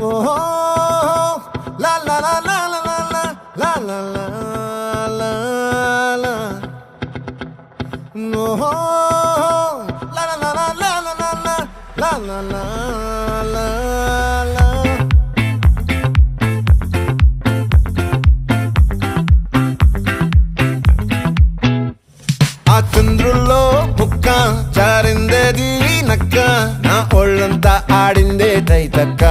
ఓహో లా లా లా లా లా లా లా లా లా లా ఓహో లా లా లా లా లా లా లా లా లా లా లా ఆ చంద్రుల్లో ముక్క జారిందేది నక్క నా ఒళ్ళంతా ఆడిందే తైతక్క